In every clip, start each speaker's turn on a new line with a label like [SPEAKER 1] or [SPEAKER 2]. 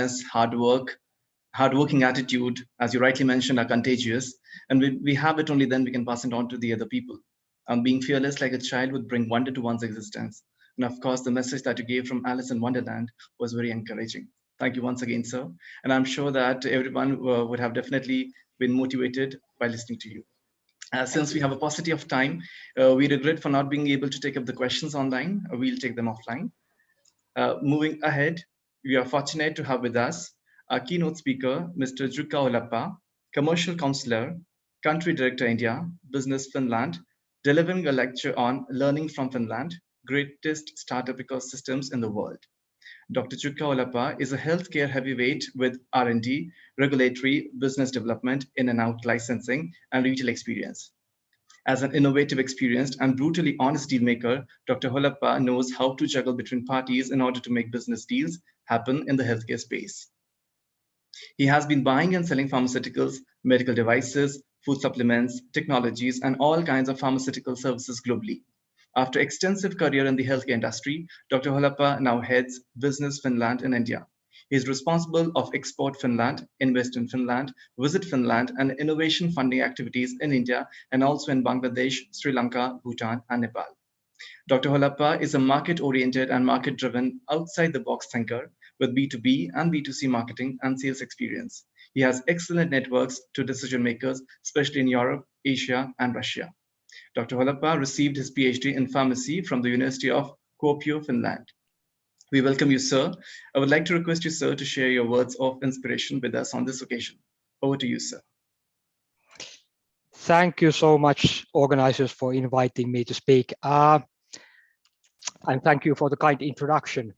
[SPEAKER 1] cheerfulness, hardworking attitude, as you rightly mentioned, are contagious. And we have it only then we can pass it on to the other people. Being fearless like a child would bring wonder to one's existence. And of course, the message that you gave from Alice in Wonderland was very encouraging. Thank you once again, sir. And I'm sure that everyone would have definitely been motivated by listening to you. Since we have a paucity of time, we regret for not being able to take up the questions online. We'll take them offline. Moving ahead, we are fortunate to have with us our keynote speaker, Mr. Jukka Olappa, Commercial Counselor, Country Director India, Business Finland, delivering a lecture on Learning from Finland, Greatest Startup Ecosystems in the World. Dr. Jukka Olappa is a healthcare heavyweight with R&D, regulatory, business development, in and out licensing, and retail experience. As an innovative, experienced, and brutally honest dealmaker, Dr. Olappa knows how to juggle between parties in order to make business deals happen in the healthcare space. He has been buying and selling pharmaceuticals, medical devices, food supplements, technologies, and all kinds of pharmaceutical services globally. After extensive career in the healthcare industry, Dr. Olappa now heads Business Finland in India. He is responsible of Export Finland, Invest in Finland, Visit Finland, and innovation funding activities in India and also in Bangladesh, Sri Lanka, Bhutan, and Nepal. Dr. Olappa is a market-oriented and market-driven, outside-the-box thinker with B2B and B2C marketing and sales experience. He has excellent networks to decision makers, especially in Europe, Asia, and Russia. Dr. Olappa received his PhD in pharmacy from the University of Kuopio, Finland. We welcome you, sir. I would like to request you, sir, to share your words of inspiration with us on this occasion. Over to you, sir.
[SPEAKER 2] Thank you so much, organizers, for inviting me to speak. And thank you for the kind introduction.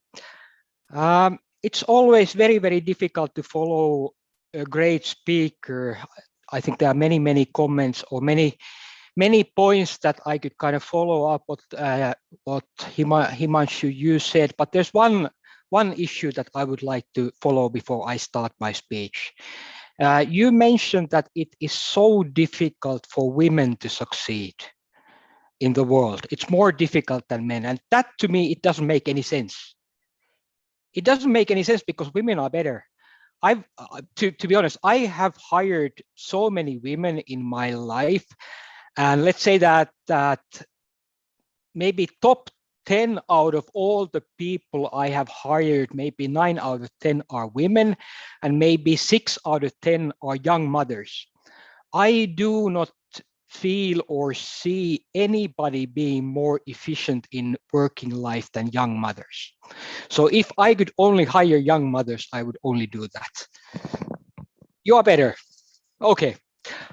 [SPEAKER 2] It's always very, very difficult to follow a great speaker. I think there are many, many comments or many points that I could kind of follow up what Himanshu you said, but there's one issue that I would like to follow before I start my speech. You mentioned that it is so difficult for women to succeed in the world. It's more difficult than men, and that to me, it doesn't make any sense. It doesn't make any sense because women are better. To be honest, I have hired so many women in my life. And let's say that maybe top 10 out of all the people I have hired, maybe 9 out of 10 are women, and maybe 6 out of 10 are young mothers. I do not feel or see anybody being more efficient in working life than young mothers. So if I could only hire young mothers, I would only do that. You are better. Okay.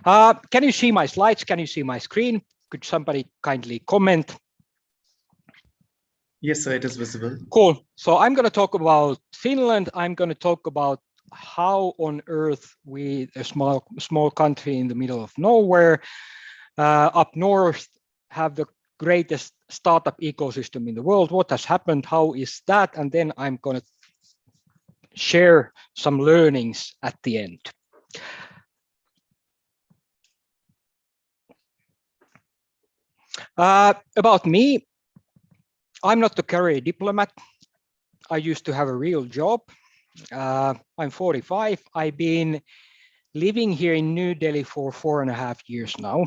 [SPEAKER 2] Can you see my slides? Can you see my screen? Could somebody kindly comment?
[SPEAKER 1] Yes, sir, it is visible.
[SPEAKER 2] Cool. So I'm going to talk about Finland. I'm going to talk about how on earth we, a small country in the middle of nowhere, up north, have the greatest startup ecosystem in the world. What has happened? How is that? And then I'm going to share some learnings at the end. About me, I'm not a career diplomat. I used to have a real job. I'm 45. I've been living here in New Delhi for 4.5 years now.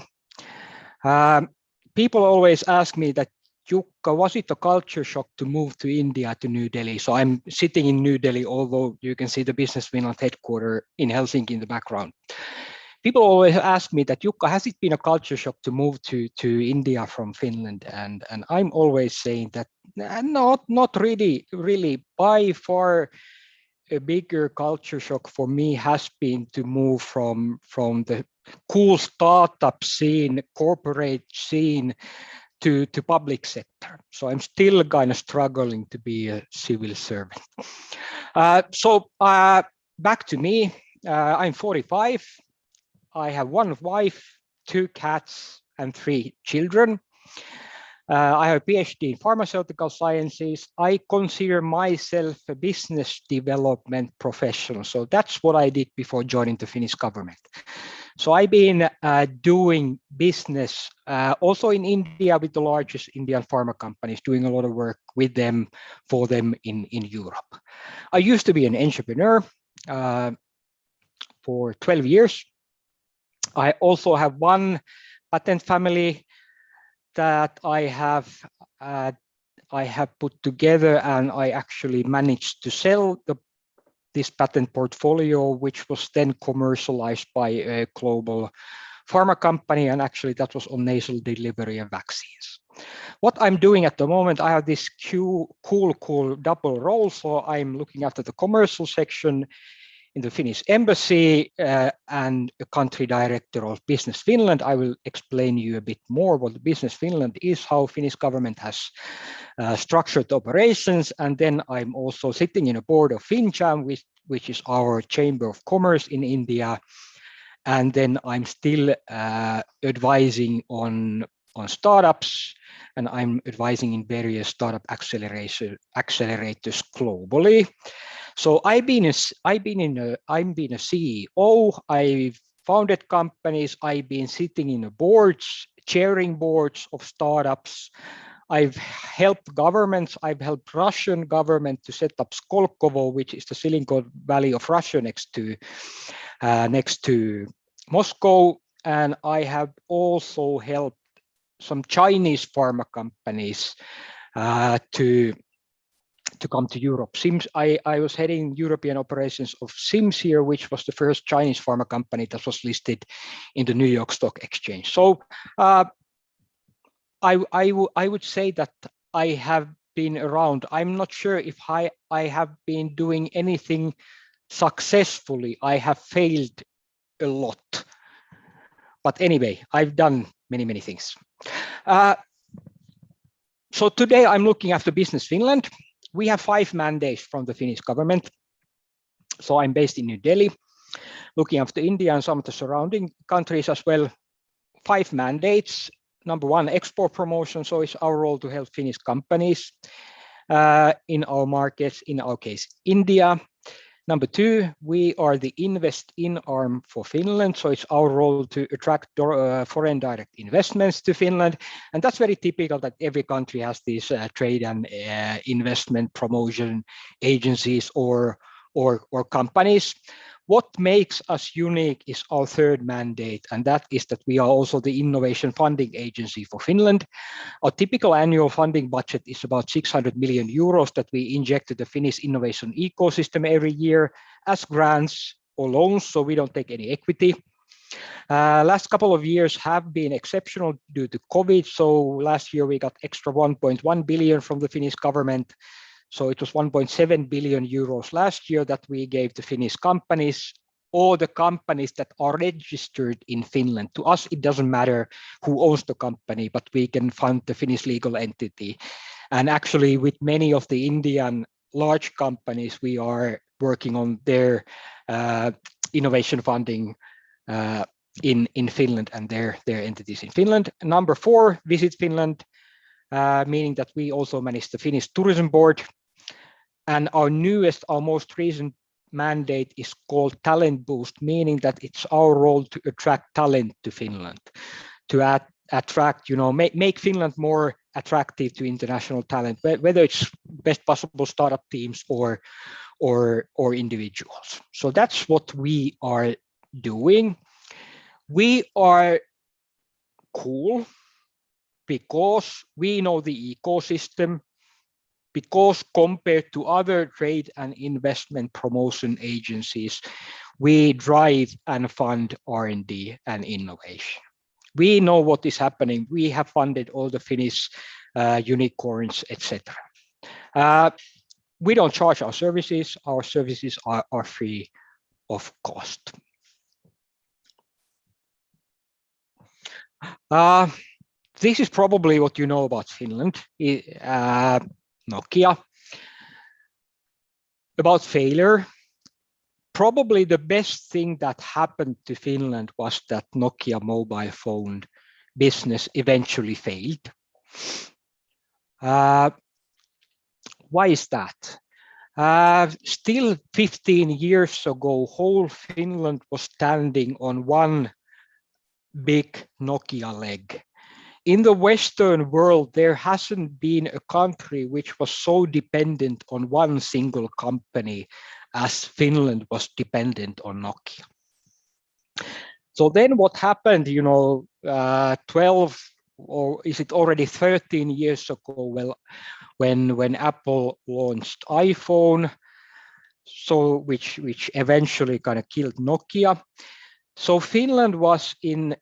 [SPEAKER 2] People always ask me that, Jukka, was it a culture shock to move to India, to New Delhi? So I'm sitting in New Delhi, although you can see the Business Finland headquarters in Helsinki in the background. People always ask me that, Jukka, has it been a culture shock to move to India from Finland? And I'm always saying that not really. By far, a bigger culture shock for me has been to move from the cool startup scene, corporate scene, to public sector. So I'm still kind of struggling to be a civil servant. Back to me. I'm 45. I have 1 wife, 2 cats, and 3 children. I have a PhD in pharmaceutical sciences. I consider myself a business development professional. So that's what I did before joining the Finnish government. So I've been doing business also in India with the largest Indian pharma companies, doing a lot of work with them, for them in Europe. I used to be an entrepreneur. for 12 years. I also have one patent family that I have put together, and I actually managed to sell this patent portfolio, which was then commercialized by a global pharma company, and actually that was on nasal delivery and vaccines. What I'm doing at the moment, I have this cool double role. So I'm looking after the commercial section in the Finnish embassy and a country director of Business Finland. I will explain you a bit more what Business Finland is, how Finnish government has structured operations. And then I'm also sitting in a board of FinCham, which is our chamber of commerce in India. And then I'm still advising on startups, and I'm advising in various startup accelerators globally. So I've been a CEO. I've founded companies. I've been sitting in boards, chairing boards of startups. I've helped governments. I've helped Russian government to set up Skolkovo, which is the Silicon Valley of Russia next to Moscow. And I have also helped some Chinese pharma companies to come to Europe. I was heading European operations of Simcere, which was the first Chinese pharma company that was listed in the New York Stock Exchange. So I would say that I have been around. I'm not sure if I have been doing anything successfully. I have failed a lot. But anyway, I've done many things. So today I'm looking after Business Finland. We have 5 mandates from the Finnish government. So I'm based in New Delhi, looking after India and some of the surrounding countries as well. 5 mandates. Number 1, export promotion. So it's our role to help Finnish companies in our markets, in our case, India. Number 2, we are the invest-in arm for Finland. So it's our role to attract foreign direct investments to Finland. And that's very typical that every country has these trade and investment promotion agencies or companies. What makes us unique is our 3rd mandate, and that is that we are also the innovation funding agency for Finland. Our typical annual funding budget is about 600 million euros that we inject to the Finnish innovation ecosystem every year as grants or loans, so we don't take any equity. Last couple of years have been exceptional due to COVID. So last year we got extra 1.1 billion from the Finnish government. So it was 1.7 billion euros last year that we gave to Finnish companies, or the companies that are registered in Finland. To us, it doesn't matter who owns the company, but we can fund the Finnish legal entity. And actually, with many of the Indian large companies, we are working on their innovation funding in Finland and their entities in Finland. Number 4, Visit Finland, meaning that we also manage the Finnish Tourism Board. And our most recent mandate is called Talent Boost, meaning that it's our role to attract talent to Finland, to attract, make Finland more attractive to international talent, whether it's best possible startup teams or individuals. So that's what we are doing. We are cool because we know the ecosystem, because compared to other trade and investment promotion agencies, we drive and fund R&D and innovation. We know what is happening. We have funded all the Finnish unicorns, etc. We don't charge our services. Our services are free of cost. This is probably what you know about Finland. Nokia. About failure, probably the best thing that happened to Finland was that Nokia mobile phone business eventually failed. Why is that? Still 15 years ago, whole Finland was standing on one big Nokia leg. In the Western world, there hasn't been a country which was so dependent on one single company as Finland was dependent on Nokia. So then what happened, 12 or is it already 13 years ago, well, when Apple launched iPhone, so which eventually kind of killed Nokia. So Finland was in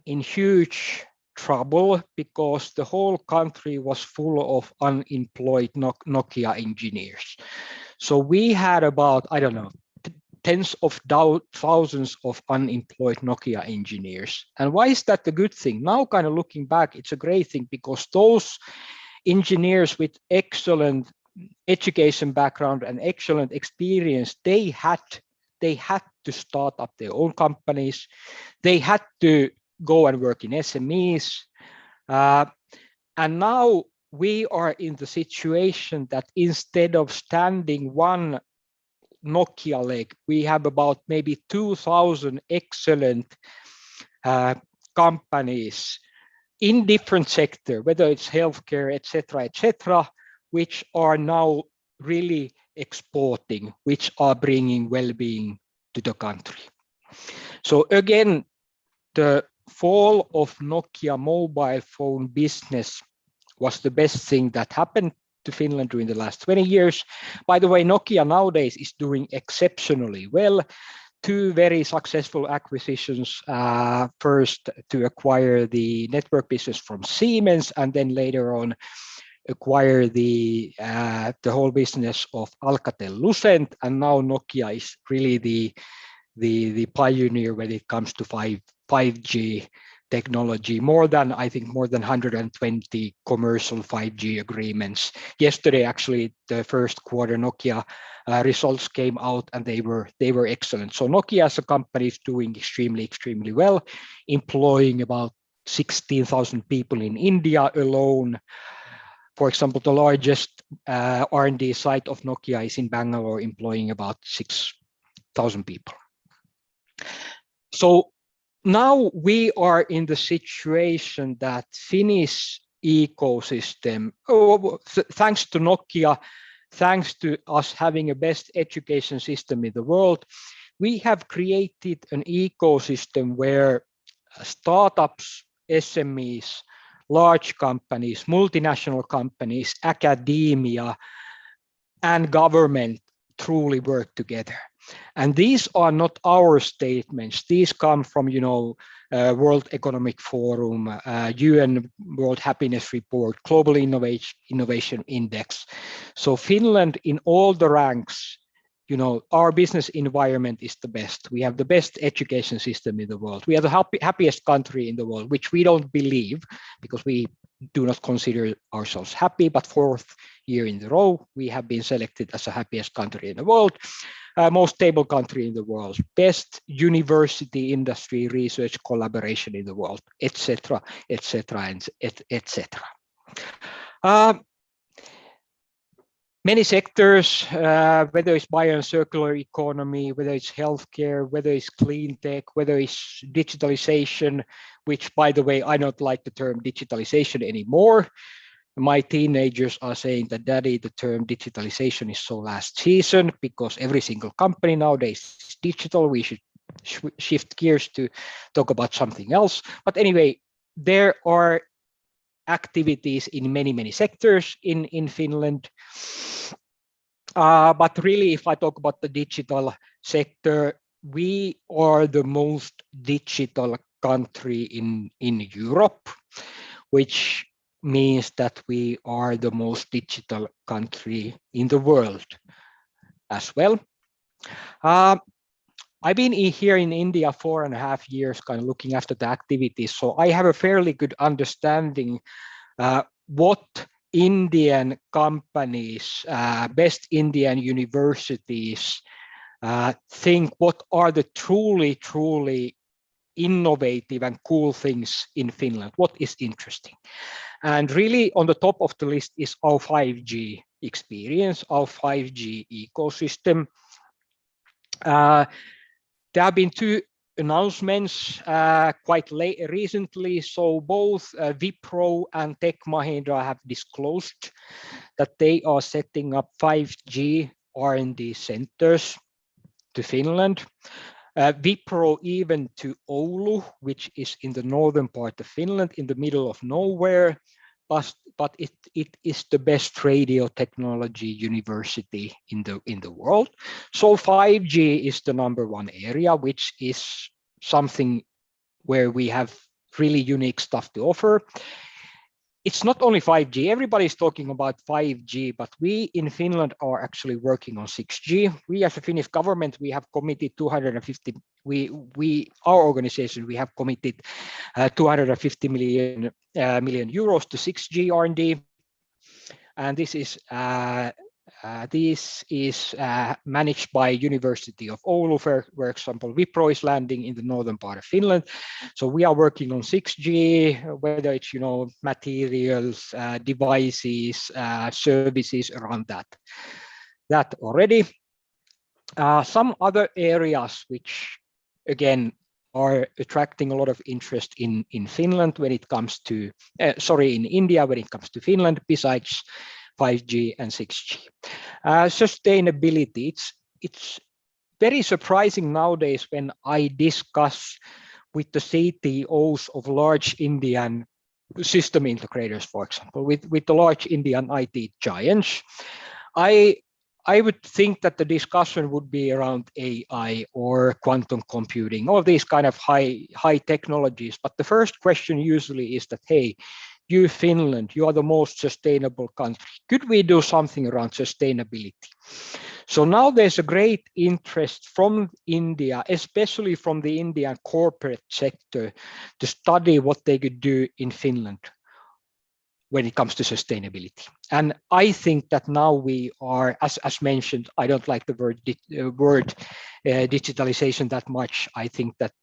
[SPEAKER 2] huge trouble because the whole country was full of unemployed Nokia engineers. So we had about, I don't know, tens of thousands of unemployed Nokia engineers. And why is that a good thing? Now, kind of looking back, it's a great thing because those engineers with excellent education background and excellent experience, they had to start up their own companies. They had to go and work in SMEs. And now we are in the situation that instead of standing one Nokia leg, we have about maybe 2,000 excellent companies in different sectors, whether it's healthcare, etc., which are now really exporting, which are bringing well-being to the country. So again, the fall of Nokia mobile phone business was the best thing that happened to Finland during the last 20 years. By the way, Nokia nowadays is doing exceptionally well. 2 very successful acquisitions, first to acquire the network business from Siemens, and then later on acquire the whole business of Alcatel-Lucent, and now Nokia is really the pioneer when it comes to 5G technology. I think more than 120 commercial 5G agreements. Yesterday, actually, the first quarter Nokia results came out, and they were excellent. So Nokia as a company is doing extremely well, employing about 16,000 people in India alone. For example, the largest R&D site of Nokia is in Bangalore, employing about 6,000 people. So now we are in the situation that Finnish ecosystem, thanks to Nokia, thanks to us having a best education system in the world, we have created an ecosystem where startups, SMEs, large companies, multinational companies, academia, and government truly work together. And these are not our statements. These come from, World Economic Forum, UN World Happiness Report, Global Innovation Index. So Finland, in all the ranks, our business environment is the best. We have the best education system in the world. We are the happiest country in the world, which we don't believe because we do not consider ourselves happy. But 4th year in a row, we have been selected as the happiest country in the world. Most stable country in the world, best university industry research collaboration in the world, etc., and etc. Many sectors, whether it's bio and circular economy, whether it's healthcare, whether it's clean tech, whether it's digitalization, which, by the way, I don't like the term digitalization anymore. My teenagers are saying that, Daddy, the term digitalization is so last season because every single company nowadays is digital. We should shift gears to talk about something else. But anyway, there are activities in many sectors in Finland. But really, if I talk about the digital sector, we are the most digital country in Europe, which means that we are the most digital country in the world as well. I've been here in India 4.5 years, kind of looking after the activities. So I have a fairly good understanding what Indian companies, best Indian universities think, what are the truly innovative and cool things in Finland, what is interesting. And really on the top of the list is our 5G experience, our 5G ecosystem. There have been 2 announcements quite recently. So both Wipro and Tech Mahindra have disclosed that they are setting up 5G R&D centers to Finland. Wipro even to Oulu, which is in the northern part of Finland, in the middle of nowhere, but it is the best radio technology university in the world. So 5G is the #1 area, which is something where we have really unique stuff to offer. It's not only 5G, everybody's talking about 5G, but we in Finland are actually working on 6G. We as a Finnish government, we have committed 250, our organization, we have committed 250 million euros to 6G R&D. And this is managed by University of Oulu, for example. Wipro is landing in the northern part of Finland. So we are working on 6G, whether it's materials, devices, services around that already. Some other areas which again are attracting a lot of interest in Finland when it comes to in India when it comes to Finland, besides 5G and 6G. Sustainability, it's very surprising nowadays when I discuss with the CTOs of large Indian system integrators, for example, with the large Indian IT giants. I would think that the discussion would be around AI or quantum computing, all these kind of high technologies. But the first question usually is that, hey, you Finland, you are the most sustainable country. Could we do something around sustainability? So now there's a great interest from India, especially from the Indian corporate sector, to study what they could do in Finland when it comes to sustainability. And I think that now we are, as mentioned, I don't like the word digitalization that much. I think that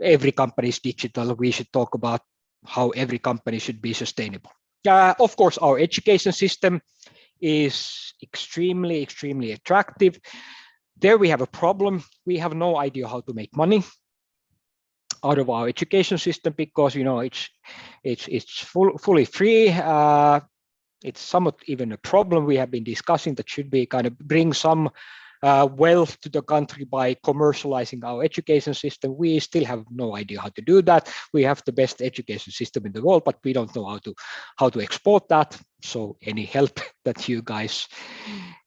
[SPEAKER 2] every company is digital. We should talk about how every company should be sustainable. Of course, our education system is extremely attractive. There we have a problem. We have no idea how to make money out of our education system because it's fully free. It's somewhat even a problem we have been discussing that should be kind of bring some wealth to the country by commercializing our education system. We still have no idea how to do that. We have the best education system in the world, but we don't know how to export that. So any help that you guys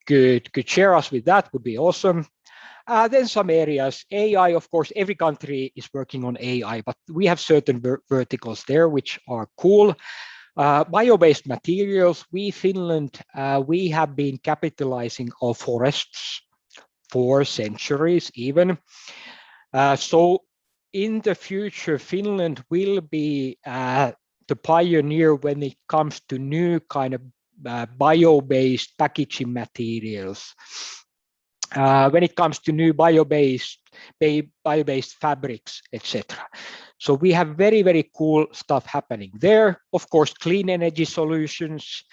[SPEAKER 2] could share us with that would be awesome. Then some areas, AI, of course, every country is working on AI, but we have certain verticals there which are cool. Bio-based materials, we Finland, we have been capitalizing our forests for centuries even. So in the future, Finland will be the pioneer when it comes to new kind of bio-based packaging materials. When it comes to new bio-based fabrics, etc. So we have very cool stuff happening there. Of course, clean energy solutions,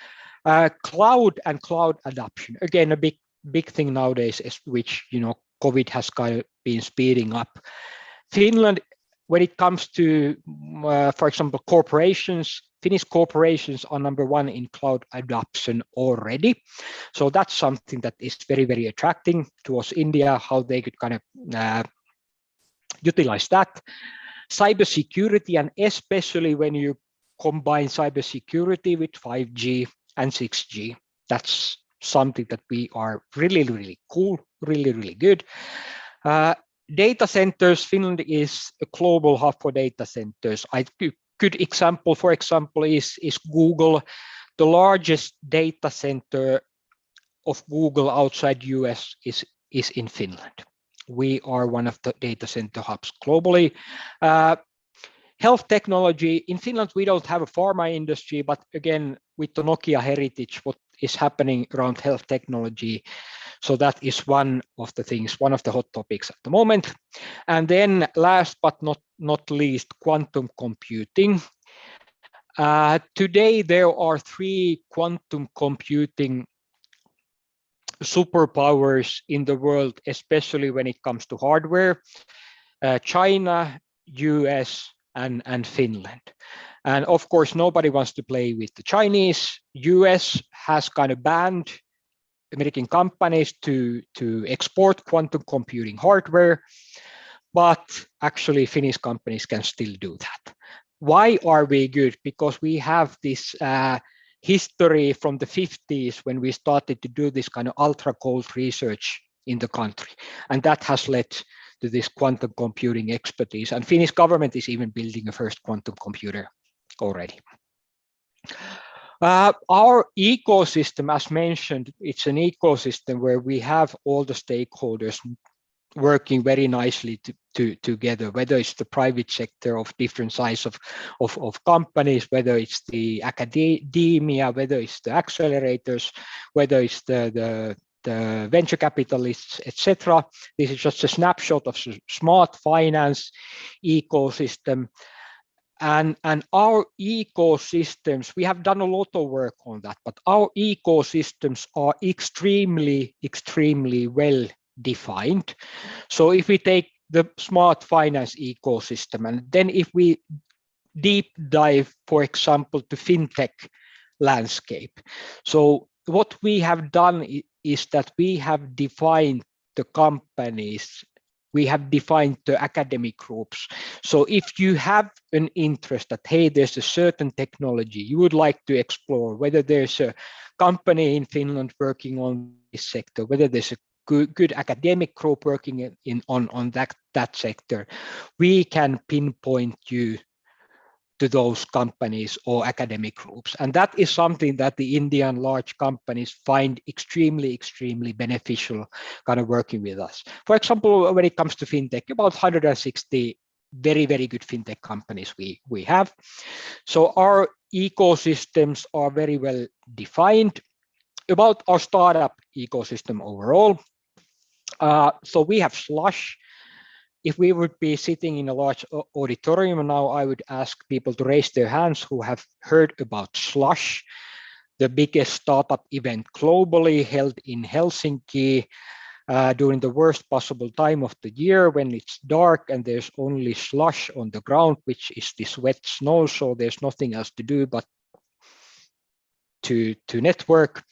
[SPEAKER 2] cloud and cloud adoption. Again, a big thing nowadays, is which COVID has kind of been speeding up. Finland, when it comes to, for example, corporations, Finnish corporations are #1 in cloud adoption already. So that's something that is very attracting towards India, how they could kind of utilize that. Cybersecurity, and especially when you combine cybersecurity with 5G and 6G, that's something that we are really cool, really good. Data centers, Finland is a global hub for data centers. Good example, for example, is Google. The largest data center of Google outside US is in Finland. We are one of the data center hubs globally. Health technology, in Finland, we don't have a pharma industry, but again, with the Nokia heritage, what is happening around health technology. So that is one of the things, one of the hot topics at the moment. And then last but not least, quantum computing. Today, there are 3 quantum computing superpowers in the world, especially when it comes to hardware. China, US, and Finland. And of course, nobody wants to play with the Chinese. US has kind of banned American companies to export quantum computing hardware, but actually Finnish companies can still do that. Why are we good? Because we have this history from the 50s when we started to do this kind of ultra cold research in the country, and that has led to this quantum computing expertise. And Finnish government is even building a first quantum computer already. Our ecosystem, as mentioned, it's an ecosystem where we have all the stakeholders working very nicely together, whether it's the private sector of different size of companies, whether it's the academia, whether it's the accelerators, whether it's the venture capitalists, etc. This is just a snapshot of smart finance ecosystem. And our ecosystems, we have done a lot of work on that, but our ecosystems are extremely well defined. So if we take the smart finance ecosystem, and then if we deep dive, for example, to fintech landscape. So what we have done is that we have defined the companies, we have defined the academic groups. So if you have an interest that, hey, there's a certain technology you would like to explore, whether there's a company in Finland working on this sector, whether there's a good academic group working on that sector, we can pinpoint you to those companies or academic groups. And that is something that the Indian large companies find extremely beneficial kind of working with us. For example, when it comes to fintech, about 160 very good fintech companies we have. So our ecosystems are very well defined. About our startup ecosystem overall, so we have Slush. If we would be sitting in a large auditorium now, I would ask people to raise their hands who have heard about Slush, the biggest startup event globally, held in Helsinki during the worst possible time of the year when it's dark and there's only slush on the ground, which is this wet snow, so there's nothing else to do but to network.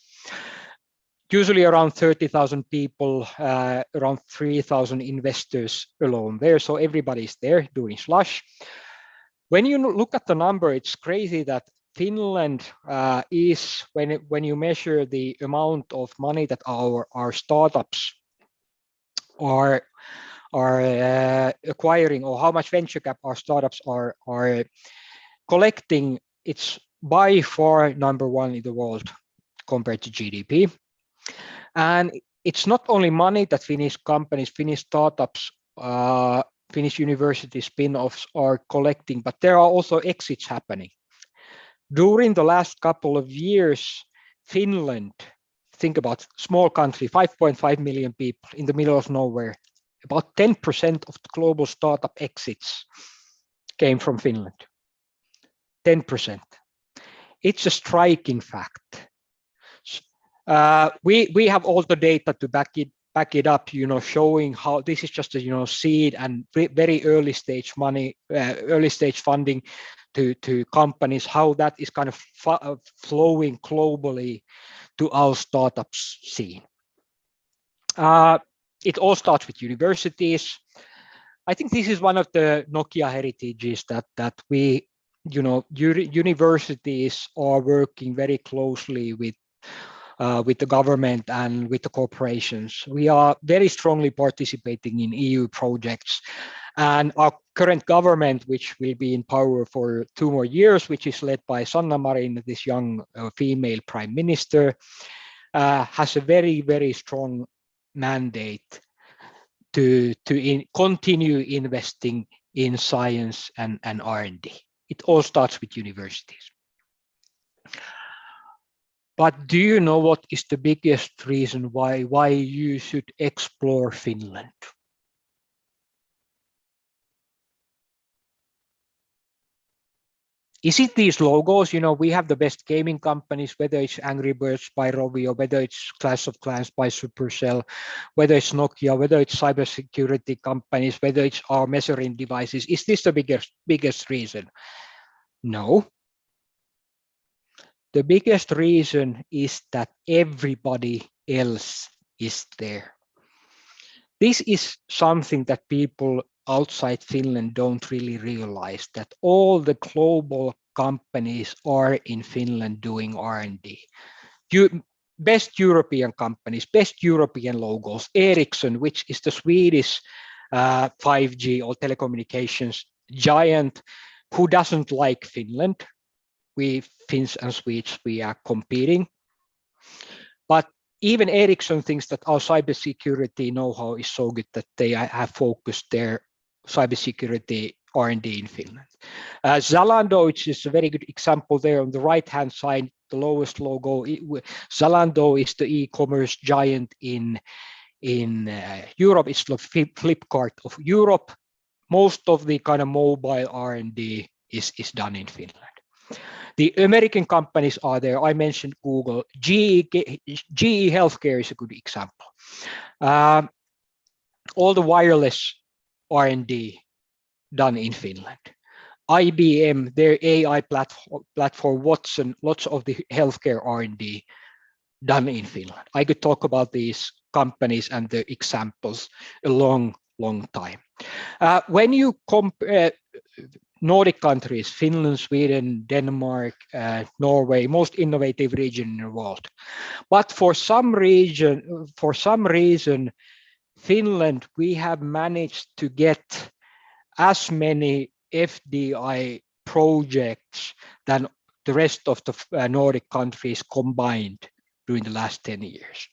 [SPEAKER 2] Usually around 30,000 people, around 3,000 investors alone there. So everybody's there doing Slush. When you look at the number, it's crazy that Finland is, when you measure the amount of money that our startups are acquiring, or how much venture cap our startups are collecting, it's by far number one in the world compared to GDP. And it's not only money that Finnish companies, Finnish startups, Finnish university spin-offs are collecting, but there are also exits happening. During the last couple of years, Finland, think about small country, 5.5 million people in the middle of nowhere, about 10% of the global startup exits came from Finland. 10%. It's a striking fact. We have all the data to back it up, showing how this is just a seed and very early stage money, early stage funding to companies, how that is kind of flowing globally to our startups scene. It all starts with universities. I think this is one of the Nokia heritages that we, universities are working very closely with the government and with the corporations. We are very strongly participating in EU projects, and our current government, which will be in power for 2 more years, which is led by Sanna Marin, this young female prime minister, has a very strong mandate to continue investing in science and R&D. It all starts with universities. But do you know what is the biggest reason why you should explore Finland? Is it these logos? We have the best gaming companies, whether it's Angry Birds by Rovio, whether it's Clash of Clans by Supercell, whether it's Nokia, whether it's cybersecurity companies, whether it's our measuring devices. Is this the biggest reason? No. The biggest reason is that everybody else is there. This is something that people outside Finland don't really realize, that all the global companies are in Finland doing R&D. Best European companies, best European logos, Ericsson, which is the Swedish 5G or telecommunications giant, who doesn't like Finland. We Finns and Swedes, we are competing. But even Ericsson thinks that our cybersecurity know-how is so good that they have focused their cybersecurity R&D in Finland. Zalando, which is a very good example there on the right-hand side, the lowest logo. Zalando is the e-commerce giant in Europe. It's the Flipkart of Europe. Most of the kind of mobile R&D is done in Finland. The American companies are there. I mentioned Google. GE Healthcare is a good example. All the wireless R&D done in Finland. IBM, their AI platform Watson, lots of the healthcare R&D done in Finland. I could talk about these companies and the examples a long time. When you compare Nordic countries, Finland, Sweden, Denmark, Norway, most innovative region in the world. But for some reason, Finland, we have managed to get as many FDI projects than the rest of the Nordic countries combined during the last 10 years.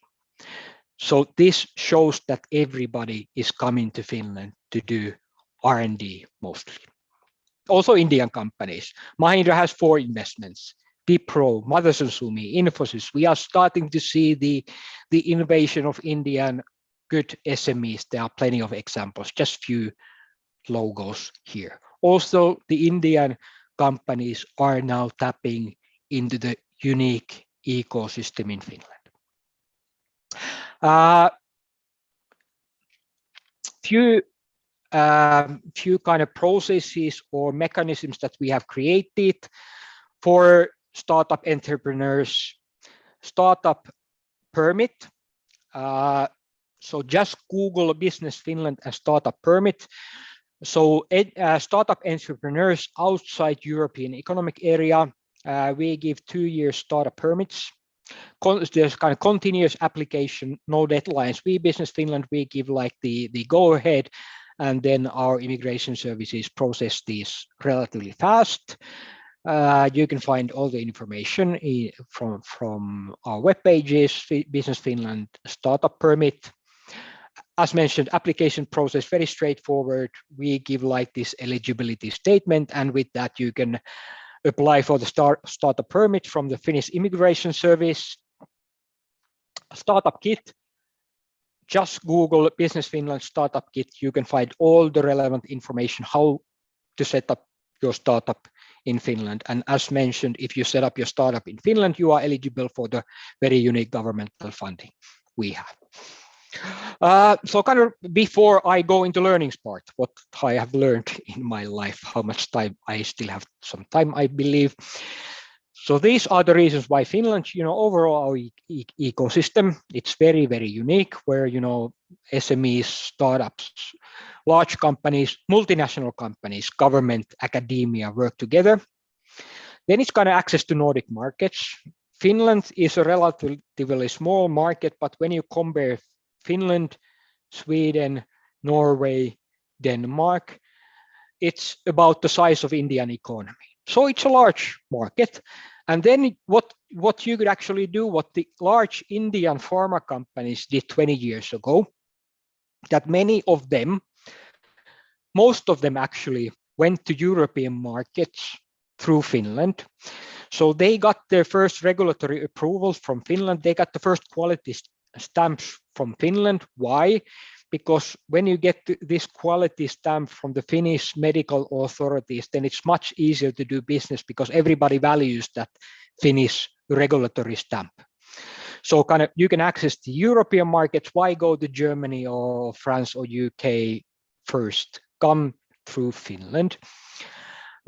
[SPEAKER 2] So this shows that everybody is coming to Finland to do R&D mostly. Also Indian companies. Mahindra has 4 investments. Wipro, Motherson Sumi, Infosys. We are starting to see the innovation of Indian good SMEs. There are plenty of examples, just few logos here. Also, the Indian companies are now tapping into the unique ecosystem in Finland. Few kind of processes or mechanisms that we have created for startup entrepreneurs. Startup permit. So just Google Business Finland and startup permit. So startup entrepreneurs outside European Economic Area, we give 2-year startup permits. There's kind of continuous application, no deadlines. We Business Finland, we give like the go ahead, and then our immigration services process these relatively fast. You can find all the information from our web pages, Business Finland startup permit. As mentioned, application process, very straightforward. We give like this eligibility statement, and with that you can apply for the startup permit from the Finnish Immigration Service. Startup kit, just Google Business Finland startup kit. You can find all the relevant information how to set up your startup in Finland. And as mentioned, if you set up your startup in Finland, you are eligible for the very unique governmental funding we have. So kind of before I go into learnings part, what I have learned in my life, how much time I still have, some time I believe. So these are the reasons why Finland, overall our ecosystem, it's very, very unique, where, SMEs, startups, large companies, multinational companies, government, academia work together. Then it's kind of access to Nordic markets. Finland is a relatively small market, but when you compare Finland, Sweden, Norway, Denmark, it's about the size of Indian economy. So it's a large market. And then what you could actually do, what the large Indian pharma companies did 20 years ago, that many of them, most of them actually went to European markets through Finland. So they got their first regulatory approvals from Finland. They got the first quality stamps from Finland. Why? Because when you get this quality stamp from the Finnish medical authorities, then it's much easier to do business because everybody values that Finnish regulatory stamp. So kind of you can access the European markets. Why go to Germany or France or UK first? Come through Finland.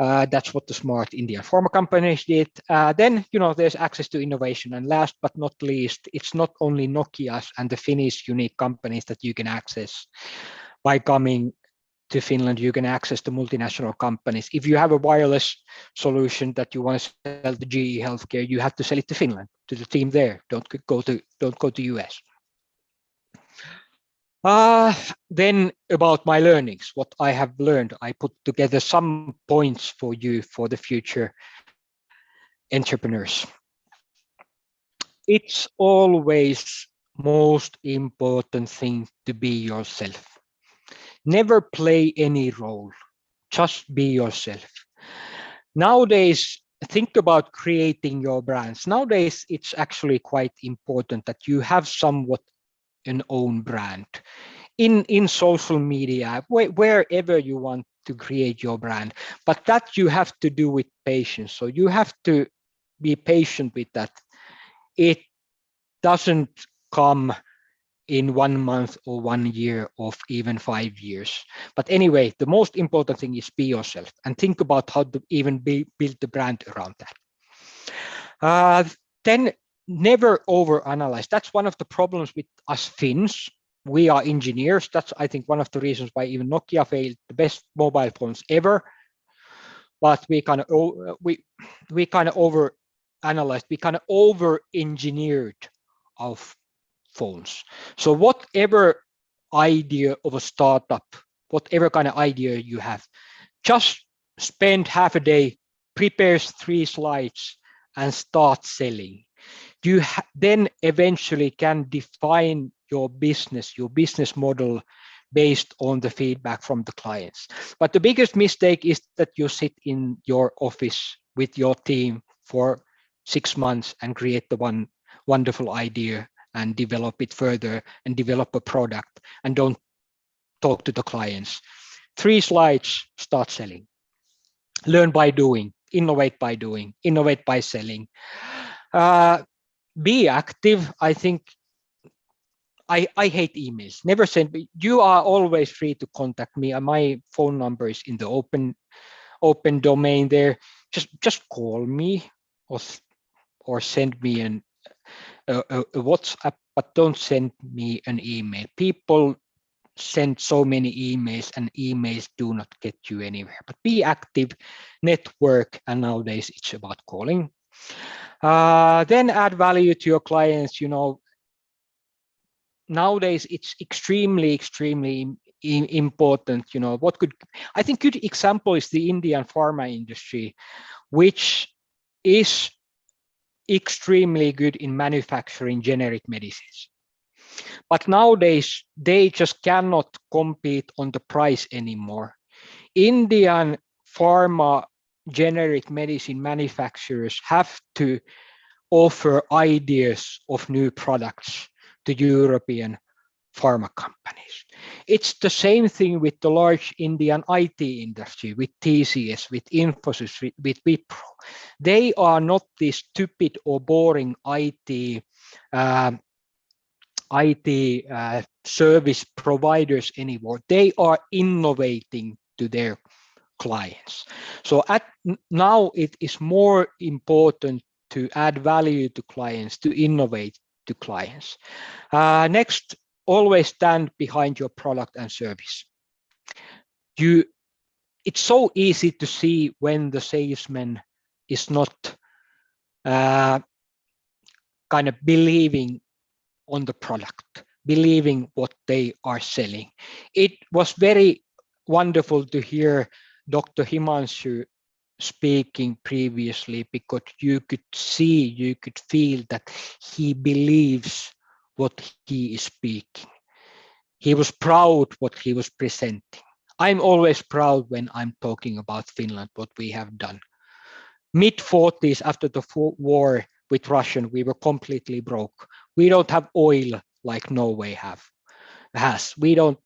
[SPEAKER 2] That's what the smart Indian pharma companies did. Then, there's access to innovation. And last but not least, it's not only Nokia's and the Finnish unique companies that you can access by coming to Finland. You can access the multinational companies. If you have a wireless solution that you want to sell to GE Healthcare, you have to sell it to Finland, to the team there. Don't go to US. Then about my learnings, what I have learned, I put together some points for you for the future entrepreneurs. It's always most important thing to be yourself. Never play any role, just be yourself. Nowadays, think about creating your brands. Nowadays, it's actually quite important that you have somewhat an own brand. In social media, wherever you want to create your brand, but that you have to do with patience. So you have to be patient with that. It doesn't come in 1 month or 1 year or even 5 years. But anyway, the most important thing is be yourself and think about how to even build the brand around that. Then never overanalyze. That's one of the problems with us Finns. We are engineers. That's, I think, one of the reasons why even Nokia failed the best mobile phones ever. But we kind of overanalyzed. We kind of over-engineered our phones. So whatever idea of a startup, whatever kind of idea you have, just spend half a day, prepare 3 slides, and start selling. You then eventually can define your business model based on the feedback from the clients. But the biggest mistake is that you sit in your office with your team for 6 months and create the one wonderful idea and develop it further and develop a product and don't talk to the clients. 3 slides, start selling. Learn by doing, innovate by doing, innovate by selling. Be active. I think I hate emails. Never send me. You are always free to contact me. My phone number is in the open domain there. Just call me or send me a WhatsApp, but don't send me an email. People send so many emails and emails do not get you anywhere. But be active, network, and nowadays it's about calling. Then add value to your clients. Nowadays it's extremely important. I think good example is the Indian pharma industry, which is extremely good in manufacturing generic medicines. But nowadays they just cannot compete on the price anymore. Indian pharma generic medicine manufacturers have to offer ideas of new products to European pharma companies. It's the same thing with the large Indian IT industry, with TCS, with Infosys, with Wipro. They are not these stupid or boring IT service providers anymore. They are innovating to their clients. So now it is more important to add value to clients, to innovate to clients. Next, always stand behind your product and service. It's so easy to see when the salesman is not kind of believing on the product, believing what they are selling. It was very wonderful to hear Dr. Himanshu speaking previously, because you could feel that he believes what he is speaking. He was proud what he was presenting. I'm always proud when I'm talking about Finland, what we have done. Mid-40s, after the war with Russia, we were completely broke. We don't have oil like Norway has. We don't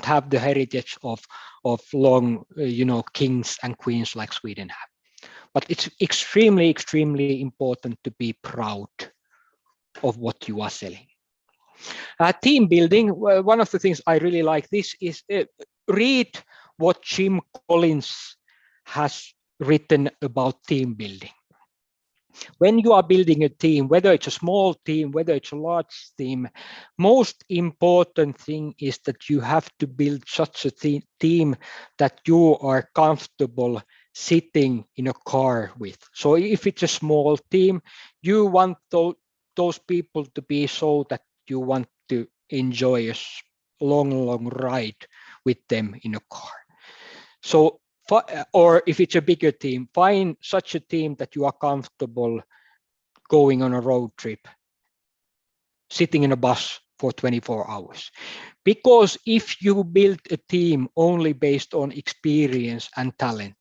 [SPEAKER 2] have the heritage of long kings and queens like Sweden have. But it's extremely important to be proud of what you are selling. Team building, one of the things I really like this is read what Jim Collins has written about team building. When you are building a team, whether it's a small team, whether it's a large team, most important thing is that you have to build such a team that you are comfortable sitting in a car with. So if it's a small team, you want those people to be so that you want to enjoy a long ride with them in a car. So, or if it's a bigger team, find such a team that you are comfortable going on a road trip, sitting in a bus for 24 hours. Because if you build a team only based on experience and talent,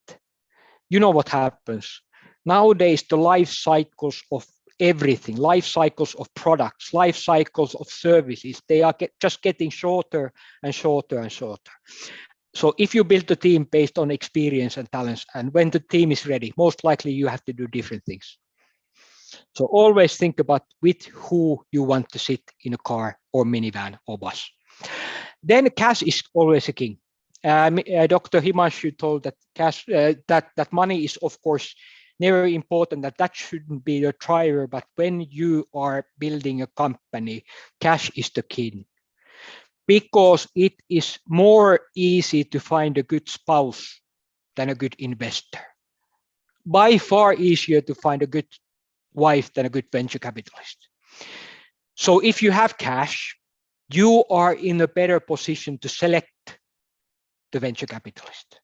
[SPEAKER 2] you know what happens. Nowadays, the life cycles of everything, life cycles of products, life cycles of services, they are just getting shorter and shorter and shorter. So if you build a team based on experience and talents, and when the team is ready, most likely you have to do different things. So always think about with who you want to sit in a car or minivan or bus. Then cash is always a king. Dr. Himanshu told that cash, that money is of course never important, that shouldn't be the driver, but when you are building a company, cash is the king. Because it is more easy to find a good spouse than a good investor. By far easier to find a good wife than a good venture capitalist. So if you have cash, you are in a better position to select the venture capitalist.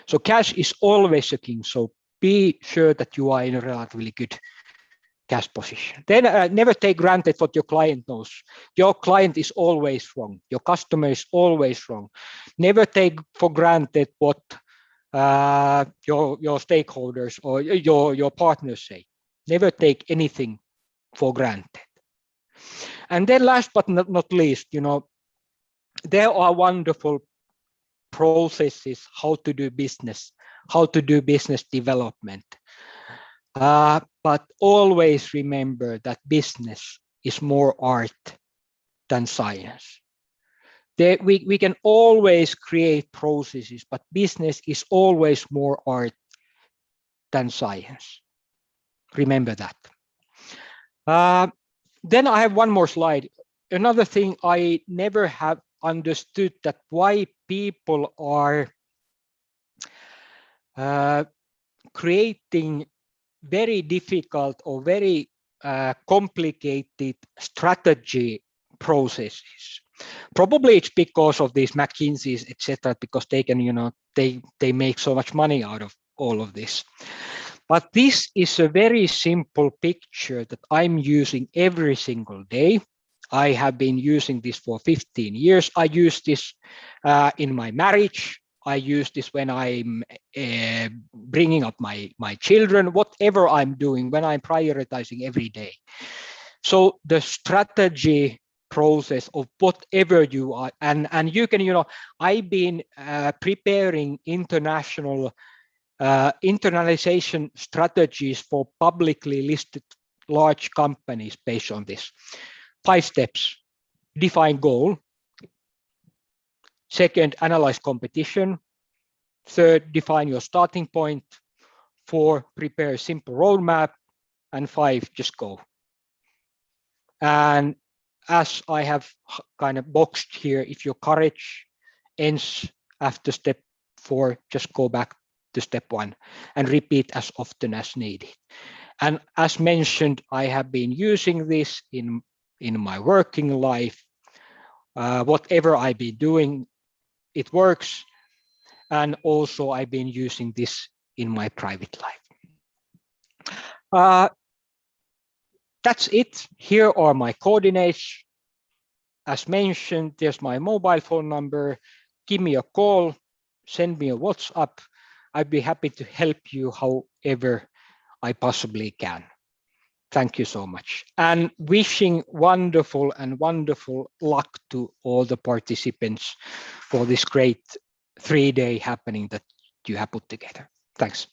[SPEAKER 2] So cash is always a king. So be sure that you are in a relatively good cash position. Then never take granted what your client knows. Your client is always wrong. Your customer is always wrong. Never take for granted what your stakeholders or your partners say. Never take anything for granted. And then last but not least, there are wonderful processes how to do business development. But always remember that business is more art than science. We can always create processes, but business is always more art than science. Remember that. Then I have one more slide. Another thing I never have understood, that why people are creating very difficult or very complicated strategy processes. Probably it's because of these McKinseys, etc., because they can, they make so much money out of all of this. But this is a very simple picture that I'm using every single day. I have been using this for 15 years. I use this in my marriage. I use this when I'm bringing up my children, whatever I'm doing, when I'm prioritizing every day. So the strategy process of whatever you are, and you can, I've been preparing international internalization strategies for publicly listed large companies based on this. 5 steps: define goal. Second, analyze competition. Third, define your starting point. 4, prepare a simple roadmap. And 5, just go. And as I have kind of boxed here, if your courage ends after step 4, just go back to step 1 and repeat as often as needed. And as mentioned, I have been using this in my working life. Whatever I've been doing, it works. And also I've been using this in my private life. That's it. Here are my coordinates. As mentioned, there's my mobile phone number. Give me a call, send me a WhatsApp. I'd be happy to help you however I possibly can. Thank you so much. And wishing wonderful luck to all the participants for this great 3-day happening that you have put together. Thanks.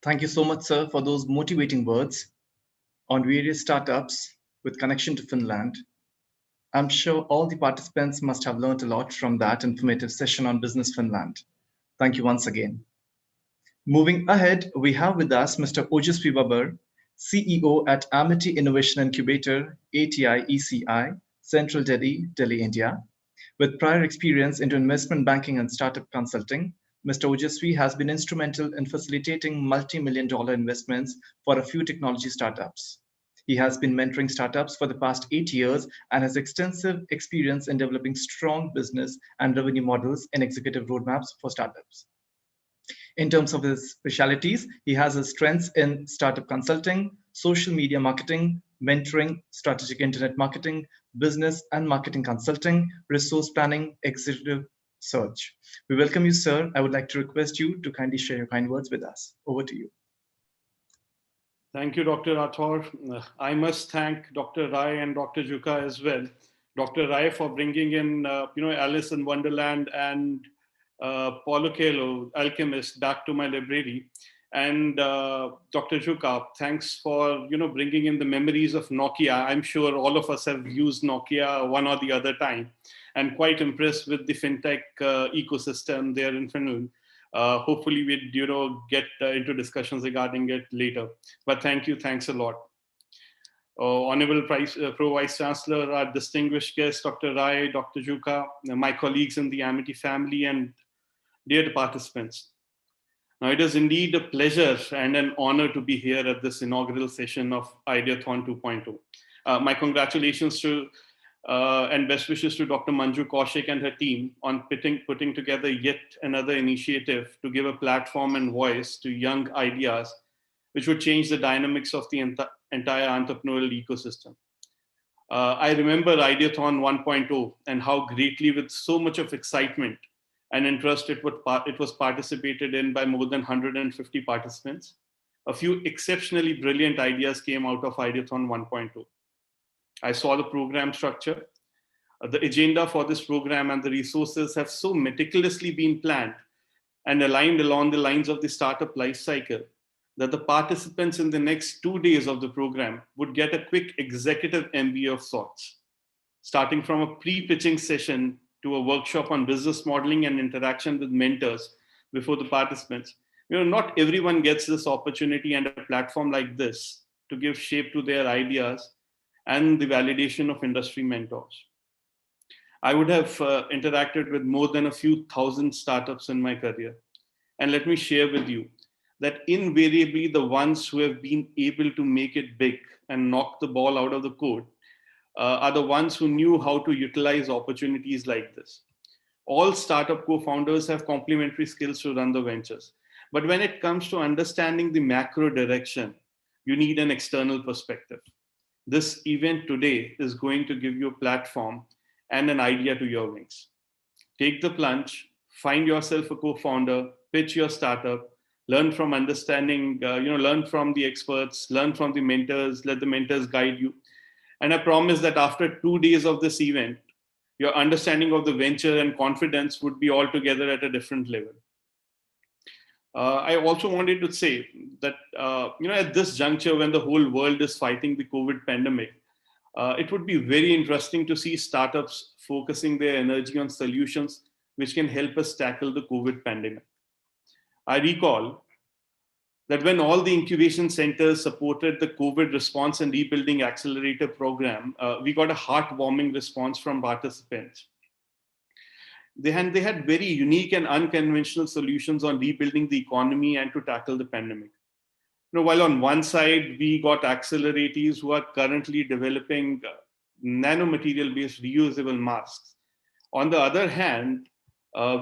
[SPEAKER 1] Thank you so much, sir, for those motivating words on various startups with connection to Finland. I'm sure all the participants must have learned a lot from that informative session on Business Finland. Thank you once again. Moving ahead, we have with us Mr. Ojasvi Babar, CEO at Amity Innovation Incubator, ATI ECI, Central Delhi, Delhi, India. With prior experience into investment banking and startup consulting, Mr. Ojasvi has been instrumental in facilitating multi-million dollar investments for a few technology startups. He has been mentoring startups for the past 8 years and has extensive experience in developing strong business and revenue models and executive roadmaps for startups. In terms of his specialities, he has his strengths in startup consulting, social media marketing, mentoring, strategic internet marketing, business and marketing consulting, resource planning, executive search. We welcome you, sir. I would like to request you to kindly share your kind words with us. Over to you.
[SPEAKER 3] Thank you, Dr. Rathor. I must thank Dr. Rai and Dr. Juka as well. Dr. Rai for bringing in, Alice in Wonderland and Paulo Coelho, Alchemist, back to my library. And Dr. Juka, thanks for bringing in the memories of Nokia. I'm sure all of us have used Nokia one or the other time, and quite impressed with the fintech ecosystem there in Finland. Hopefully we'd get into discussions regarding it later. But thanks a lot. Honorable Pro Vice Chancellor, our distinguished guests, Dr. Rai, Dr. Juka, my colleagues in the Amity family, and dear participants. Now, it is indeed a pleasure and an honor to be here at this inaugural session of Ideathon 2.0. My congratulations to and best wishes to Dr. Manju Kaushik and her team on putting together yet another initiative to give a platform and voice to young ideas, which would change the dynamics of the entire entrepreneurial ecosystem. I remember Ideathon 1.0 and how greatly, with so much of excitement and interest, it was participated in by more than 150 participants. A few exceptionally brilliant ideas came out of Ideathon 1.0. I saw the program structure. The agenda for this program and the resources have so meticulously been planned and aligned along the lines of the startup life cycle that the participants in the next 2 days of the program would get a quick executive MBA of sorts, starting from a pre-pitching session to a workshop on business modeling and interaction with mentors before the participants. Not everyone gets this opportunity and a platform like this to give shape to their ideas and the validation of industry mentors. I would have interacted with more than a few thousand startups in my career. And let me share with you that invariably the ones who have been able to make it big and knock the ball out of the court are the ones who knew how to utilize opportunities like this. All startup co-founders have complementary skills to run the ventures. But when it comes to understanding the macro direction, you need an external perspective. This event today is going to give you a platform and an idea to your wings. Take the plunge, find yourself a co-founder, pitch your startup, learn from understanding, learn from the experts, learn from the mentors, let the mentors guide you. And I promise that after 2 days of this event, your understanding of the venture and confidence would be altogether at a different level. I also wanted to say that, at this juncture when the whole world is fighting the COVID pandemic, it would be very interesting to see startups focusing their energy on solutions which can help us tackle the COVID pandemic. I recall that when all the incubation centers supported the COVID response and rebuilding accelerator program, we got a heartwarming response from participants. They had very unique and unconventional solutions on rebuilding the economy and to tackle the pandemic. While on one side, we got accelerators who are currently developing nanomaterial-based reusable masks. On the other hand,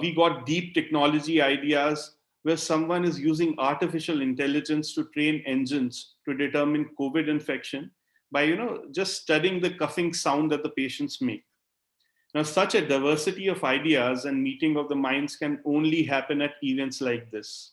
[SPEAKER 3] we got deep technology ideas where someone is using artificial intelligence to train engines to determine COVID infection by, just studying the coughing sound that the patients make. Now, such a diversity of ideas and meeting of the minds can only happen at events like this.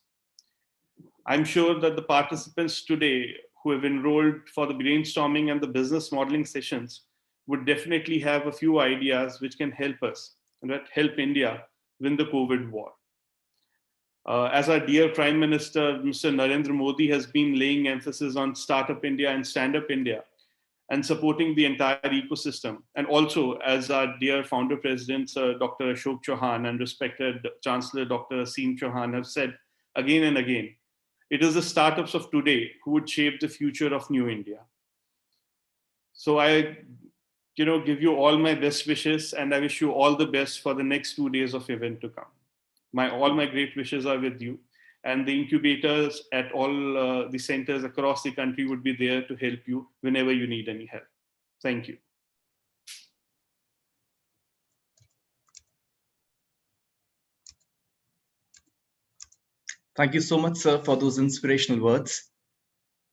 [SPEAKER 3] I'm sure that the participants today who have enrolled for the brainstorming and the business modeling sessions would definitely have a few ideas which can help us and that help India win the COVID war. As our dear Prime Minister, Mr. Narendra Modi, has been laying emphasis on Startup India and Stand Up India and supporting the entire ecosystem. And also, as our dear founder presidents, Dr. Ashok Chauhan and respected Chancellor Dr. Aseem Chauhan have said again and again, it is the startups of today who would shape the future of New India. So I give you all my best wishes, and I wish you all the best for the next 2 days of event to come. All my great wishes are with you, and the incubators at all the centers across the country would be there to help you whenever you need any help. Thank you.
[SPEAKER 1] Thank you so much, sir, for those inspirational words.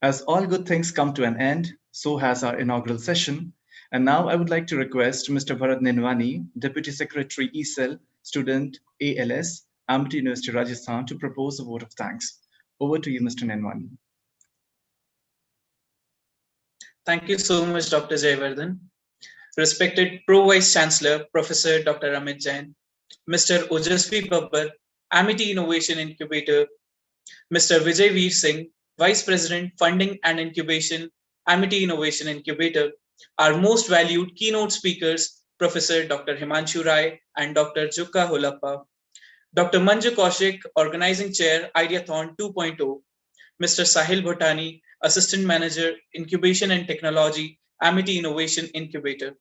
[SPEAKER 1] As all good things come to an end, so has our inaugural session. And now I would like to request Mr. Bharat Nenwani, Deputy Secretary ESEL, student ALS, Amity University, Rajasthan, to propose a vote of thanks. Over to you, Mr. Nenwani.
[SPEAKER 4] Thank you so much, Dr. Jayavardhan. Respected Pro Vice Chancellor, Professor Dr. Amit Jain, Mr. Ojasvi Babbar, Amity Innovation Incubator, Mr. Vijay Veer Singh, Vice President, Funding and Incubation, Amity Innovation Incubator, our most valued keynote speakers, Professor Dr. Himanshu Rai and Dr. Jukka Holappa, Dr. Manju Kaushik, Organizing Chair, Ideathon 2.0, Mr. Sahil Bhotani, Assistant Manager, Incubation and Technology, Amity Innovation Incubator,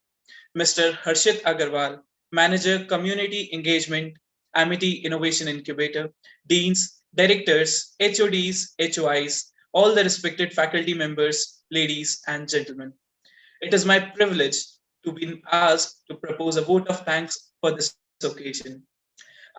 [SPEAKER 4] Mr. Harshit Agarwal, Manager, Community Engagement, Amity Innovation Incubator, Deans, Directors, HODs, HOIs, all the respected faculty members, ladies and gentlemen. It is my privilege to be asked to propose a vote of thanks for this occasion.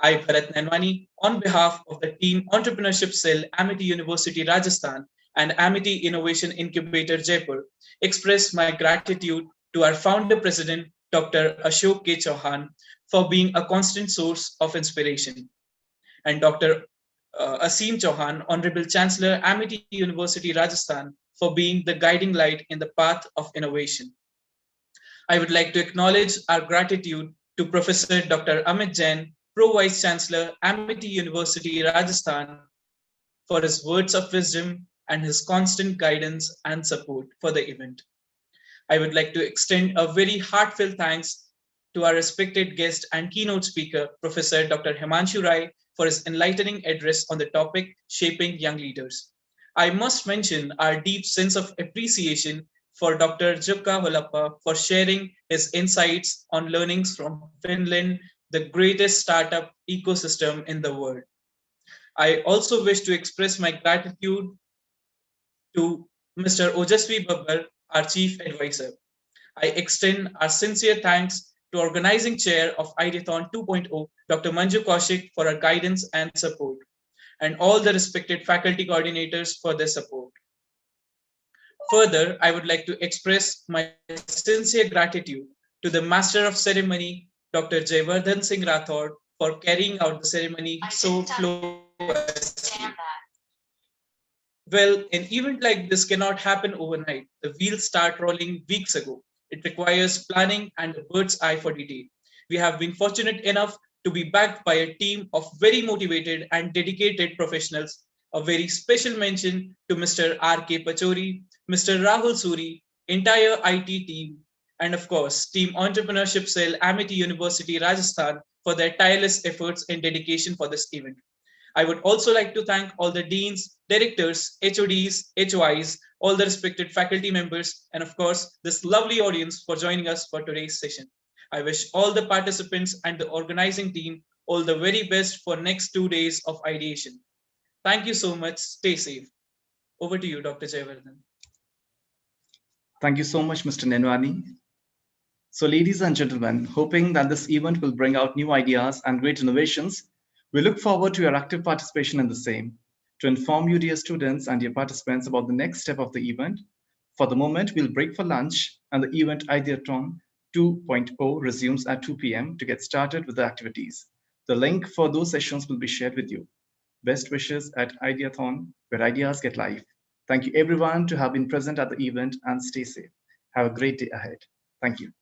[SPEAKER 4] I, Bharat Nenwani, on behalf of the Team Entrepreneurship Cell, Amity University, Rajasthan, and Amity Innovation Incubator, Jaipur, express my gratitude to our founder president, Dr. Ashok K. Chauhan, for being a constant source of inspiration, and Dr. Aseem Chauhan, Honorable Chancellor, Amity University, Rajasthan, for being the guiding light in the path of innovation. I would like to acknowledge our gratitude to Professor Dr. Amit Jain, Pro Vice Chancellor, Amity University, Rajasthan, for his words of wisdom and his constant guidance and support for the event. I would like to extend a very heartfelt thanks to our respected guest and keynote speaker, Professor Dr. Himanshu Rai, for his enlightening address on the topic Shaping Young Leaders. I must mention our deep sense of appreciation for Dr. Jukka Holappa for sharing his insights on learnings from Finland, the greatest startup ecosystem in the world. I also wish to express my gratitude to Mr. Ojasvi Babbar, our Chief Advisor. I extend our sincere thanks to Organizing Chair of Ideathon 2.0, Dr. Manju Kaushik, for her guidance and support, and all the respected faculty coordinators for their support. Further, I would like to express my sincere gratitude to the Master of Ceremony, Dr. Jayavardhan Singh Rathod, for carrying out the ceremony so flawlessly. Well, an event like this cannot happen overnight. The wheels start rolling weeks ago. It requires planning and a bird's eye for detail. We have been fortunate enough to be backed by a team of very motivated and dedicated professionals. A very special mention to Mr. R.K. Pachori, Mr. Rahul Suri, entire IT team, and of course, Team Entrepreneurship Cell, Amity University, Rajasthan, for their tireless efforts and dedication for this event. I would also like to thank all the deans, directors, HODs, HOIs, all the respected faculty members, and of course, this lovely audience for joining us for today's session. I wish all the participants and the organizing team all the very best for next 2 days of ideation. Thank you so much. Stay safe. Over to you, Dr. Jayavardhan.
[SPEAKER 1] Thank you so much, Mr. Nenwani. So, ladies and gentlemen, hoping that this event will bring out new ideas and great innovations, we look forward to your active participation in the same. To inform you, dear students and dear participants, about the next step of the event, for the moment, we'll break for lunch and the event Ideathon 2.0 resumes at 2 p.m. to get started with the activities. The link for those sessions will be shared with you. Best wishes at Ideathon, where ideas get live. Thank you everyone to have been present at the event, and stay safe. Have a great day ahead. Thank you.